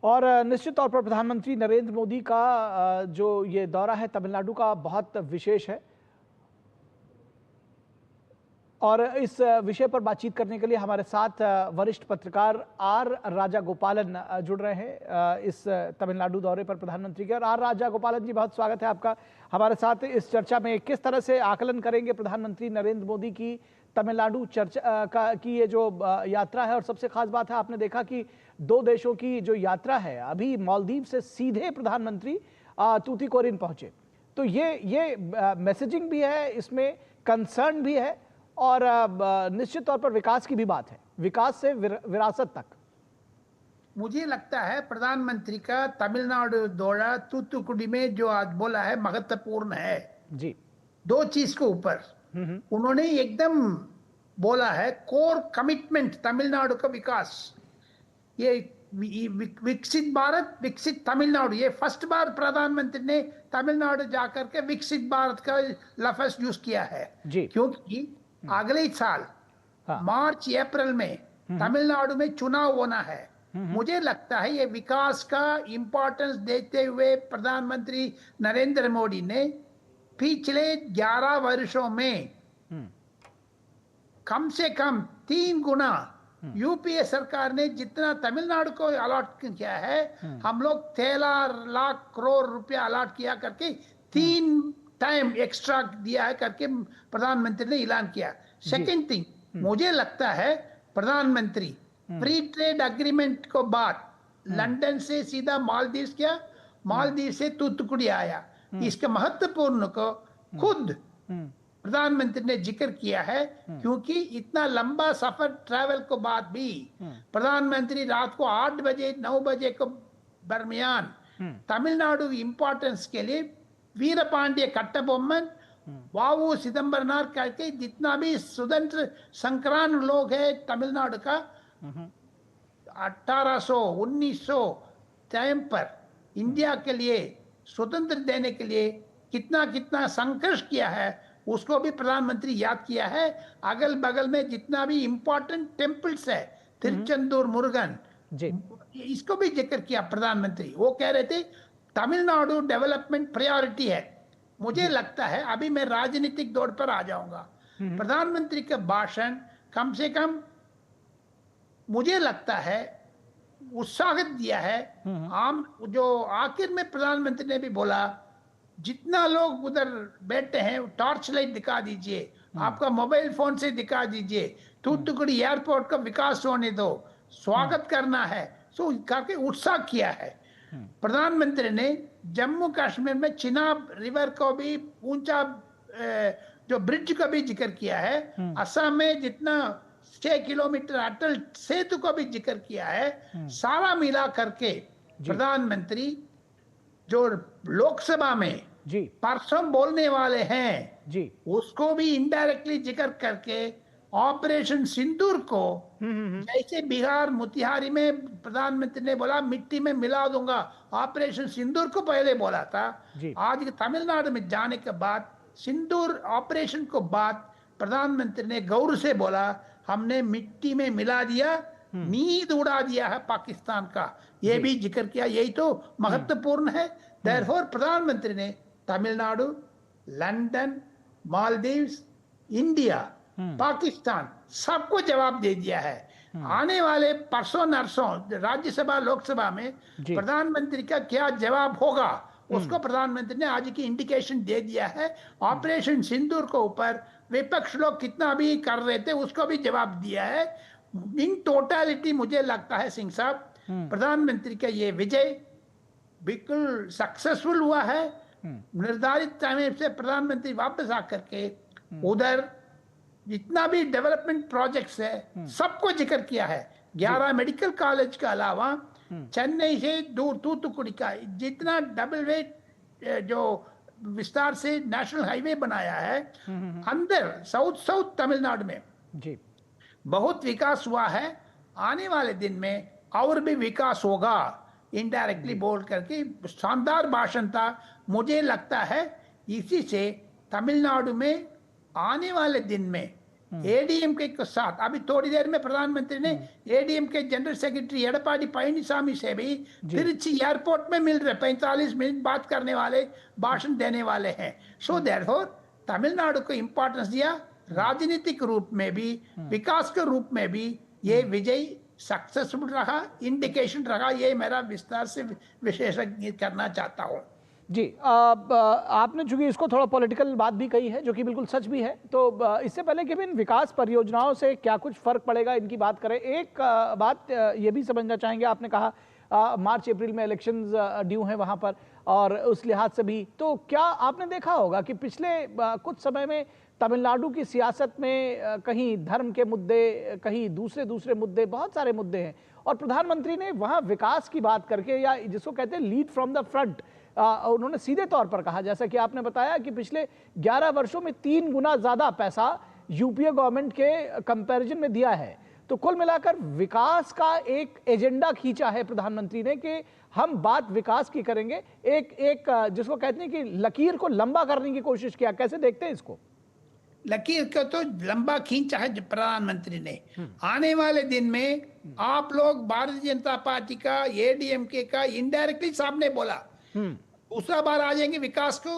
और निश्चित तौर पर प्रधानमंत्री नरेंद्र मोदी का जो ये दौरा है तमिलनाडु का बहुत विशेष है। और इस विषय पर बातचीत करने के लिए हमारे साथ वरिष्ठ पत्रकार आर राजागोपालन जुड़ रहे हैं इस तमिलनाडु दौरे पर प्रधानमंत्री के। और आर राजागोपालन जी, बहुत स्वागत है आपका हमारे साथ इस चर्चा में। किस तरह से आकलन करेंगे प्रधानमंत्री नरेंद्र मोदी की तमिलनाडु चर्चा की ये जो यात्रा है? और सबसे खास बात है, आपने देखा कि दो देशों की जो यात्रा है, अभी मालदीव से सीधे प्रधानमंत्री तूतीकोरिन पहुंचे, तो ये मैसेजिंग भी है, इसमें कंसर्न भी है और निश्चित तौर पर विकास की भी बात है, विकास से विरासत तक। मुझे लगता है प्रधानमंत्री का तमिलनाडु दौरा तूतुकुड़ी में जो आज बोला है महत्वपूर्ण है जी। दो चीज के ऊपर उन्होंने एकदम बोला है, कोर कमिटमेंट तमिलनाडु का विकास, ये विकसित भारत विकसित तमिलनाडु, ये फर्स्ट बार प्रधानमंत्री ने तमिलनाडु जाकर के विकसित भारत का लफ्ज यूज किया है जी। क्योंकि अगले साल मार्च अप्रैल में तमिलनाडु में चुनाव होना है। मुझे लगता है ये विकास का इंपॉर्टेंस देते हुए प्रधानमंत्री नरेंद्र मोदी ने पिछले 11 वर्षों में कम से कम 3 गुना यूपीए सरकार ने जितना तमिलनाडु को अलॉट किया है, हम लोग 13 लाख करोड़ रुपया अलॉट किया करके 3 टाइम एक्स्ट्रा दिया है करके प्रधानमंत्री ने ऐलान किया। सेकंड थिंग, मुझे लगता है प्रधानमंत्री फ्री ट्रेड एग्रीमेंट को बाद लंदन से सीधा मालदीव किया, मालदीव से तूतुकुड़ी आया। इसके महत्वपूर्ण को खुद प्रधानमंत्री ने जिक्र किया है क्योंकि इतना लंबा सफर ट्रैवल को बाद भी प्रधानमंत्री रात को 8 बजे 9 बजे को दरमियान तमिलनाडु इंपॉर्टेंस के लिए वीरपांडिय कट्टबोम्मन, वावू सिदंबरनार करके जितना भी स्वतंत्र संक्रांत लोग है तमिलनाडु का 1800 1900 टाइम पर इंडिया के लिए स्वतंत्र देने के लिए कितना कितना संघर्ष किया है, उसको भी प्रधानमंत्री याद किया है। अगल बगल में जितना भी इंपॉर्टेंट टेम्पल्स है, तिरुचेंदूर मुरुगन, इसको भी जिक्र किया प्रधानमंत्री। वो कह रहे थे तमिलनाडु डेवलपमेंट प्रायोरिटी है। मुझे लगता है अभी मैं राजनीतिक दौर पर आ जाऊंगा। प्रधानमंत्री का भाषण कम से कम मुझे लगता है उत्साहित दिया है। आम जो आखिर में प्रधानमंत्री ने भी बोला, जितना लोग उधर बैठे हैं टॉर्च लाइट दिखा दीजिए, आपका मोबाइल फोन से दिखा दीजिए, तूतुकुड़ी एयरपोर्ट का विकास होने दो, स्वागत करना है, सो करके उत्साह किया है। प्रधानमंत्री ने जम्मू कश्मीर में चिनाब रिवर को भी ऊंचा जो ब्रिज का भी जिक्र किया है। असम में जितना 6 किलोमीटर अटल सेतु को भी जिक्र किया है। सारा मिला करके प्रधानमंत्री जो लोकसभा में परसों बोलने वाले हैं जी, उसको भी इनडायरेक्टली जिक्र करके ऑपरेशन सिंदूर को, जैसे बिहार मोतिहारी में प्रधानमंत्री ने बोला मिट्टी में मिला दूंगा, ऑपरेशन सिंदूर को पहले बोला था। आज तमिलनाडु में जाने के बाद सिंदूर ऑपरेशन को बाद प्रधानमंत्री ने गौरव से बोला, हमने मिट्टी में मिला दिया, नींद उड़ा दिया है पाकिस्तान का, ये भी जिक्र किया। यही तो महत्वपूर्ण है। देयरफॉर प्रधानमंत्री ने तमिलनाडु, लंदन, मालदीव्स, इंडिया, पाकिस्तान सबको जवाब दे दिया है। आने वाले परसों नरसों राज्यसभा लोकसभा में प्रधानमंत्री का क्या जवाब होगा, उसको प्रधानमंत्री ने आज की इंडिकेशन दे दिया है। ऑपरेशन सिंदूर को ऊपर विपक्ष लोग कितना भी कर रहे थे, उसको भी जवाब दिया है। इन टोटलिटी मुझे लगता है सिंह साहब, प्रधानमंत्री का ये विजय बिल्कुल सक्सेसफुल हुआ है। निर्धारित टाइम से प्रधानमंत्री वापस आकर के उधर जितना भी डेवलपमेंट प्रोजेक्ट्स है सबको जिक्र किया है। 11 मेडिकल कॉलेज के अलावा चेन्नई से दूर तूतुकुड़ी का जितना डबल वे जो विस्तार से नेशनल हाईवे बनाया है अंदर साउथ तमिलनाडु में जी, बहुत विकास हुआ है। आने वाले दिन में और भी विकास होगा। इनडायरेक्टली बोल करके शानदार भाषण था। मुझे लगता है इसी से तमिलनाडु में आने वाले दिन में एडीएमके के साथ अभी थोड़ी देर में प्रधानमंत्री ने एडीएमके जनरल सेक्रेटरी एडपाडी पழனிசாमी से भी तिरुचि एयरपोर्ट में मिल रहे, 45 मिनट बात करने वाले, भाषण देने वाले हैं। सो देयरफॉर तमिलनाडु को इंपॉर्टेंस दिया, राजनीतिक रूप में भी, विकास के रूप में भी ये विजय सक्सेसफुल रहा, इंडिकेशन रहा। ये मेरा विस्तार से विशेषज्ञ करना चाहता हूँ। जी, आपने चूंकि इसको थोड़ा पॉलिटिकल बात भी कही है, जो कि बिल्कुल सच भी है, तो इससे पहले कि इन विकास परियोजनाओं से क्या कुछ फर्क पड़ेगा इनकी बात करें, एक बात ये भी समझना चाहेंगे। आपने कहा मार्च अप्रैल में इलेक्शंस ड्यू हैं वहाँ पर, और उस लिहाज से भी तो क्या आपने देखा होगा कि पिछले कुछ समय में तमिलनाडु की सियासत में कहीं धर्म के मुद्दे, कहीं दूसरे मुद्दे, बहुत सारे मुद्दे हैं, और प्रधानमंत्री ने वहाँ विकास की बात करके, या जिसको कहते हैं लीड फ्रॉम द फ्रंट, उन्होंने सीधे तौर पर कहा, जैसा कि आपने बताया कि पिछले 11 वर्षों में 3 गुना ज्यादा पैसा यूपीए गवर्नमेंट के कंपैरिजन में दिया है। तो कुल मिलाकर विकास का एक एजेंडा खींचा है प्रधानमंत्री ने कि हम बात विकास की करेंगे, एक जिसको कहते हैं कि लकीर को लंबा करने की कोशिश किया। कैसे देखते हैं इसको? लकीर को तो लंबा खींचा है प्रधानमंत्री ने। आने वाले दिन में आप लोग भारतीय जनता पार्टी का, एडीएमके का इनडायरेक्टली सामने बोला, दूसरा बार आ जाएंगे, विकास को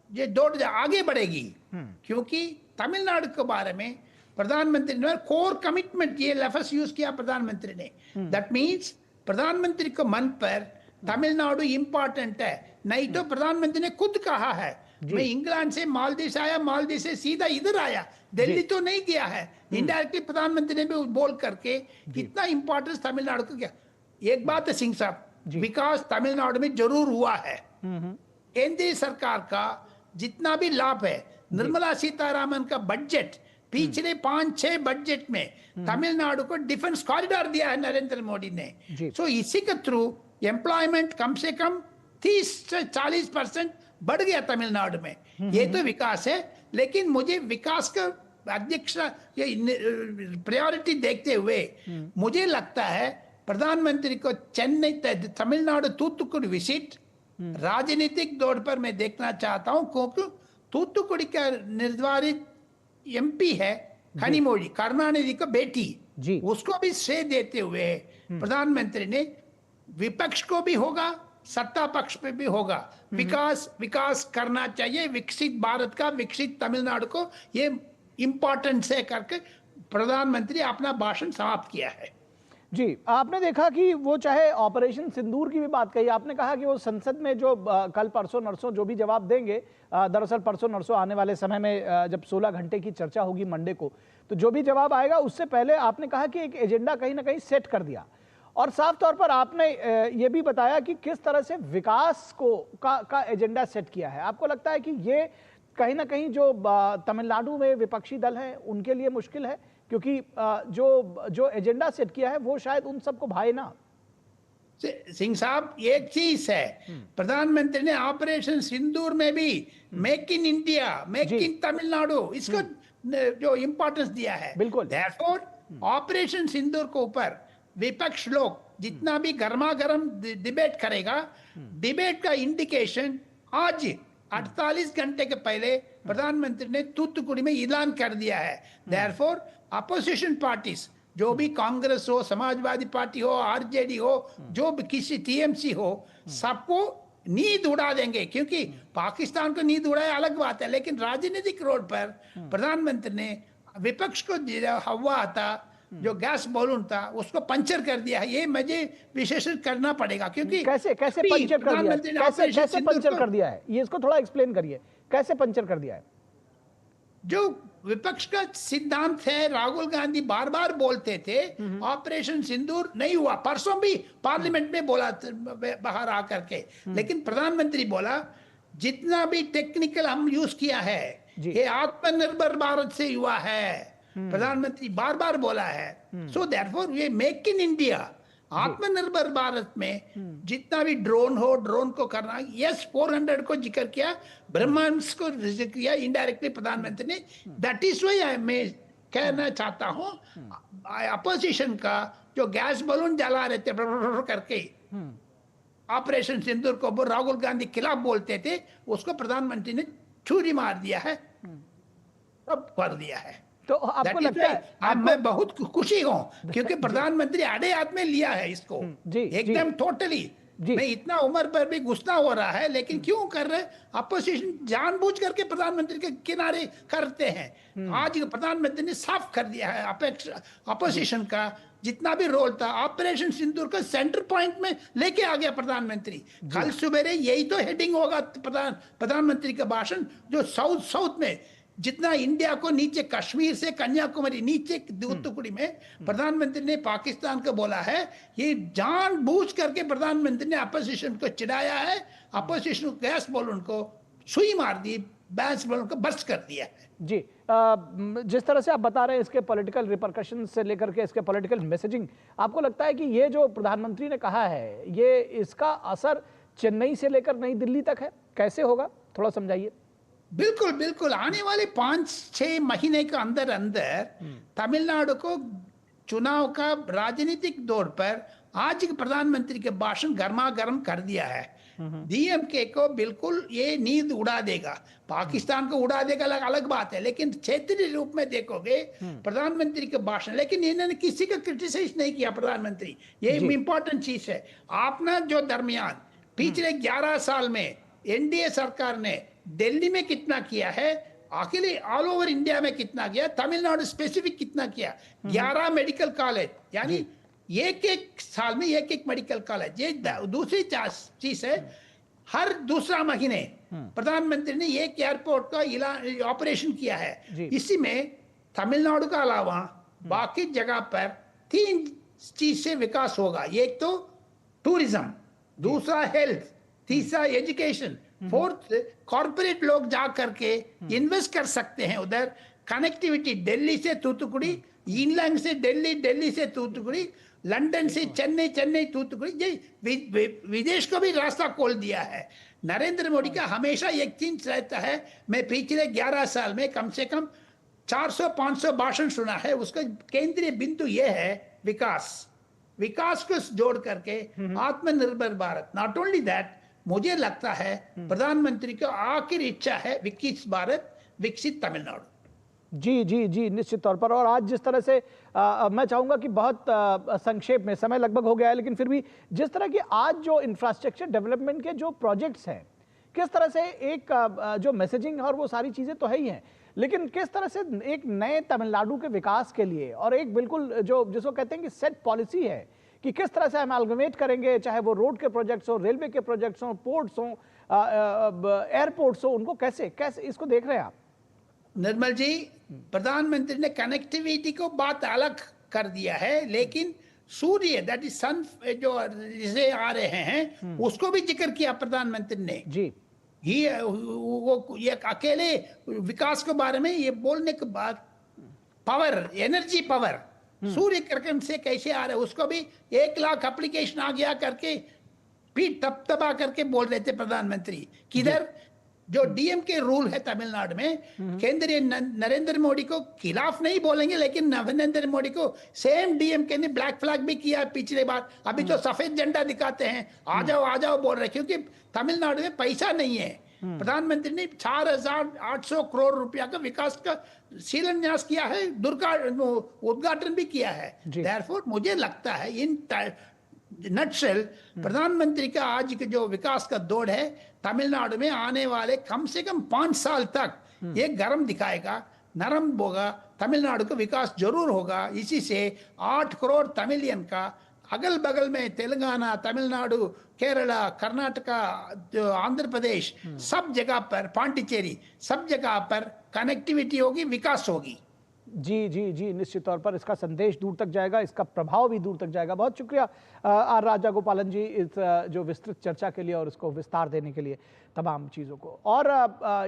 ये दौड़ आगे बढ़ेगी। क्योंकि तमिलनाडु के बारे में प्रधानमंत्री ने कोर कमिटमेंट, ये लफ्ज यूज किया प्रधानमंत्री ने। दैट मीन्स प्रधानमंत्री को मन पर तमिलनाडु इंपॉर्टेंट है। नहीं तो प्रधानमंत्री ने खुद कहा है, मैं इंग्लैंड से मालदीव से आया, मालदीव से सीधा इधर आया, दिल्ली तो नहीं गया है। इनडायरेक्टली प्रधानमंत्री ने भी बोल करके कितना इंपॉर्टेंस तमिलनाडु को किया। एक बात है सिंह साहब, विकास तमिलनाडु में जरूर हुआ है। केंद्रीय सरकार का जितना भी लाभ है, निर्मला सीतारामन का बजट, पिछले 5-6 बजट में तमिलनाडु को डिफेंस कॉरिडोर दिया है नरेंद्र मोदी ने। सो इसी के थ्रू एम्प्लॉयमेंट कम से कम 30 से 40% बढ़ गया तमिलनाडु में। ये तो विकास है, लेकिन मुझे विकास का अध्यक्ष प्रायोरिटी देखते हुए मुझे लगता है प्रधानमंत्री को चेन्नई, तमिलनाडु, तूतुकुड़ी विजिट राजनीतिक दौर पर मैं देखना चाहता हूं, क्योंकि तूतुकुड़ी का निर्धारित एमपी है कनिमोझी, करुणानिधि को बेटी, उसको भी श्रेय देते हुए प्रधानमंत्री ने विपक्ष को भी होगा, सत्ता पक्ष पे भी होगा, विकास करना चाहिए। विकसित भारत का, विकसित तमिलनाडु को ये इंपॉर्टेंस है करके प्रधानमंत्री अपना भाषण समाप्त किया है। जी, आपने देखा कि वो चाहे ऑपरेशन सिंदूर की भी बात कही, आपने कहा कि वो संसद में जो कल परसों नरसों जो भी जवाब देंगे, दरअसल परसों नरसों आने वाले समय में जब 16 घंटे की चर्चा होगी मंडे को, तो जो भी जवाब आएगा उससे पहले आपने कहा कि एक एजेंडा कहीं ना कहीं सेट कर दिया, और साफ तौर पर आपने ये भी बताया कि किस तरह से विकास का एजेंडा सेट किया है। आपको लगता है कि ये कहीं ना कहीं जो तमिलनाडु में विपक्षी दल हैं उनके लिए मुश्किल है, क्योंकि जो एजेंडा सेट किया है वो शायद उन सबको भाए ना? सिंह साहब, एक चीज है, प्रधानमंत्री ने ऑपरेशन सिंदूर में भी make in India, make in Tamil Nadu, इसको जो इंपॉर्टेंस दिया है। बिल्कुल। देयरफॉर ऑपरेशन सिंदूर के ऊपर विपक्ष लोग जितना भी गर्मागर्म डिबेट करेगा, डिबेट का इंडिकेशन आज 48 घंटे के पहले प्रधानमंत्री ने तूतुकुड़ी में ऐलान कर दिया है। देयरफॉर अपोजिशन पार्टीज, जो भी कांग्रेस हो, समाजवादी पार्टी हो, आरजेडी हो, जो भी किसी टीएमसी हो, सबको नींद उड़ा देंगे। क्योंकि पाकिस्तान को नींद उड़ाए अलग बात है, लेकिन राजनीतिक रोड पर प्रधानमंत्री ने विपक्ष को हवा था, जो गैस बलून था, उसको पंचर कर दिया है। ये मुझे विशेषण करना पड़ेगा, क्योंकि कैसे पंचर कर दिया है? कैसे पंचर कर दिया है, ये इसको थोड़ा एक्सप्लेन करिए, कैसे पंचर कर दिया है? जो विपक्ष का सिद्धांत है, राहुल गांधी बार बार बोलते थे ऑपरेशन सिंदूर नहीं हुआ, परसों भी पार्लियामेंट में बोला बाहर आकर के, लेकिन प्रधानमंत्री बोला जितना भी टेक्निकल हम यूज किया है ये आत्मनिर्भर भारत से हुआ है, प्रधानमंत्री बार बार बोला है। सो देयरफॉर ये मेक इन इंडिया, आत्मनिर्भर भारत में जितना भी ड्रोन हो, ड्रोन को करना, यस 400 को जिक्र किया, ब्रह्मांस को जिक्र किया इनडायरेक्टली प्रधानमंत्री ने। दैट इज व्हाई मैं कहना चाहता हूं, अपोजिशन का जो गैस बलून जला रहे थे करके ऑपरेशन सिंदूर को राहुल गांधी खिलाफ बोलते थे, उसको प्रधानमंत्री ने छुरी मार दिया है, अब कर दिया है। तो आपको लगता है मैं बहुत खुशी हूं क्योंकि प्रधानमंत्री आड़े हाथ में लिया है इसको, जी एकदम टोटली। मैं इतना उम्र पर भी गुस्सा हो रहा है, लेकिन क्यों कर रहे? अपोजिशन जानबूझ करके प्रधानमंत्री के किनारे करते हैं। आज प्रधानमंत्री ने साफ कर दिया है अपोजिशन का जितना भी रोल था, ऑपरेशन सिंदूर का सेंटर पॉइंट में लेके आ गया प्रधानमंत्री। कल सुबह यही तो हेडिंग होगा प्रधानमंत्री का भाषण, जो साउथ में जितना इंडिया को नीचे कश्मीर से कन्याकुमारी नीचे टुकड़ी में प्रधानमंत्री ने पाकिस्तान को बोला है। ये जानबूझ करके प्रधानमंत्री ने अपोजिशन को चिढ़ाया है, अपोजिशन को गैस बलून को सुई मार दी, गैस बलून को बर्स्ट कर दिया है। जी, जिस तरह से आप बता रहे हैं इसके पॉलिटिकल रिपरकशन से लेकर के इसके पॉलिटिकल मैसेजिंग, आपको लगता है कि ये जो प्रधानमंत्री ने कहा है ये इसका असर चेन्नई से लेकर नई दिल्ली तक है, कैसे होगा थोड़ा समझाइए। बिल्कुल बिल्कुल, आने वाले 5-6 महीने के अंदर अंदर तमिलनाडु को चुनाव का राजनीतिक दौर पर आज के प्रधानमंत्री के भाषण गर्मा गर्म कर दिया है। डीएमके को बिल्कुल ये नींद उड़ा देगा, पाकिस्तान को उड़ा देगा अलग बात है, लेकिन क्षेत्रीय रूप में देखोगे प्रधानमंत्री के भाषण, लेकिन इन्होंने किसी का क्रिटिसाइज नहीं किया प्रधानमंत्री, ये इंपॉर्टेंट चीज है। आपने जो दरमियान पिछले 11 साल में एनडीए सरकार ने दिल्ली में कितना किया है, अकेले ऑल ओवर इंडिया में कितना किया, तमिलनाडु स्पेसिफिक कितना किया, 11 मेडिकल कॉलेज, यानी एक साल में एक मेडिकल कॉलेज। ये दूसरी चीज है, हर दूसरा महीने प्रधानमंत्री ने एक एयरपोर्ट का ऑपरेशन किया है। इसी में तमिलनाडु का अलावा बाकी जगह पर 3 चीज से विकास होगा। एक तो टूरिज्म, दूसरा हेल्थ, तीसरा एजुकेशन, फोर्थ कॉर्पोरेट लोग जा करके इन्वेस्ट कर सकते हैं उधर। कनेक्टिविटी दिल्ली से तूतुकुड़ी, इंग्लैंड से दिल्ली, दिल्ली से तूतुकुड़ी, लंदन से चेन्नई, चेन्नई तूतुकुड़ी, ये विदेश को भी रास्ता खोल दिया है। नरेंद्र मोदी का हमेशा एक चीज रहता है, मैं पिछले 11 साल में कम से कम 400-500 भाषण सुना है, उसका केंद्रीय बिंदु यह है विकास को जोड़ करके आत्मनिर्भर भारत। नॉट ओनली दैट, मुझे लगता है प्रधानमंत्री की आखिरी इच्छा है विकसित भारत, विकसित तमिलनाडु। जी जी जी, निश्चित तौर पर। और आज जिस तरह से मैं चाहूंगा कि बहुत संक्षेप में, समय लगभग हो गया है, लेकिन फिर भी जिस तरह की आज जो इंफ्रास्ट्रक्चर डेवलपमेंट के जो प्रोजेक्ट्स हैं, किस तरह से एक जो मैसेजिंग और वो सारी चीजें तो है ही हैं, लेकिन किस तरह से एक नए तमिलनाडु के विकास के लिए और एक बिल्कुल जो जिसको कहते हैं कि सेट पॉलिसी है कि किस तरह से अमालगमेट करेंगे, चाहे वो रोड के प्रोजेक्ट्स हो, रेलवे के प्रोजेक्ट्स हो, पोर्ट्स हो, एयरपोर्ट्स हो, उनको कैसे इसको देख रहे हैं आप? निर्मल जी, प्रधानमंत्री ने कनेक्टिविटी को बात अलग कर दिया है, लेकिन सूर्य दैट इज सन जो जिसे आ रहे हैं उसको भी जिक्र किया प्रधानमंत्री ने जी। ये अकेले विकास के बारे में ये बोलने के बाद power, energy power Surya Kiran से कैसे आ रहे, उसको भी 1 लाख एप्लीकेशन आ गया करके पीठ तबतबा करके बोल रहे थे प्रधानमंत्री। किधर जो डीएमके रूल है तमिलनाडु में, केंद्रीय नरेंद्र मोदी को खिलाफ नहीं बोलेंगे, लेकिन नरेंद्र मोदी को सेम डीएमके ने ब्लैक फ्लैग भी किया पिछले बार। अभी तो सफेद झंडा दिखाते हैं, आ जाओ बोल रहे, क्योंकि तमिलनाडु में पैसा नहीं है। प्रधानमंत्री ने 4800 करोड़ रुपया का विकास का शिलान्यास किया है, उद्घाटन भी किया है। देयरफॉर मुझे लगता है इन नटशेल प्रधानमंत्री का आज के जो विकास का दौर है तमिलनाडु में आने वाले कम से कम 5 साल तक ये गरम दिखाएगा, नरम होगा, तमिलनाडु का विकास जरूर होगा। इसी से 8 करोड़ तमिलियन का अगल बगल में तेलंगाना, तमिलनाडु, केरला, कर्नाटका, आंध्र प्रदेश, सब जगह पर, पांडिचेरी, सब जगह पर कनेक्टिविटी होगी, विकास होगी। जी जी जी, निश्चित तौर पर इसका संदेश दूर तक जाएगा, इसका प्रभाव भी दूर तक जाएगा। बहुत शुक्रिया आर राजागोपालन जी इस जो विस्तृत चर्चा के लिए और इसको विस्तार देने के लिए तमाम चीज़ों को। और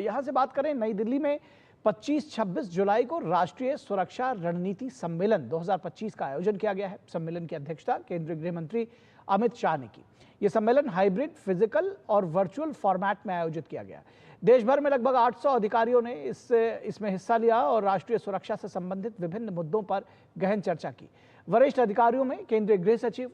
यहाँ से बात करें, नई दिल्ली में 25-26 जुलाई को राष्ट्रीय सुरक्षा रणनीति सम्मेलन 2025 का आयोजन किया गया है। सम्मेलन की अध्यक्षता केंद्रीय गृह मंत्री अमित शाह ने की। ये सम्मेलन हाइब्रिड, फिजिकल और वर्चुअल फॉर्मेट में आयोजित किया गया। देश भर में लगभग 800 अधिकारियों ने इसमें हिस्सा लिया और राष्ट्रीय सुरक्षा से संबंधित विभिन्न मुद्दों पर गहन चर्चा की। वरिष्ठ अधिकारियों में केंद्रीय गृह सचिव,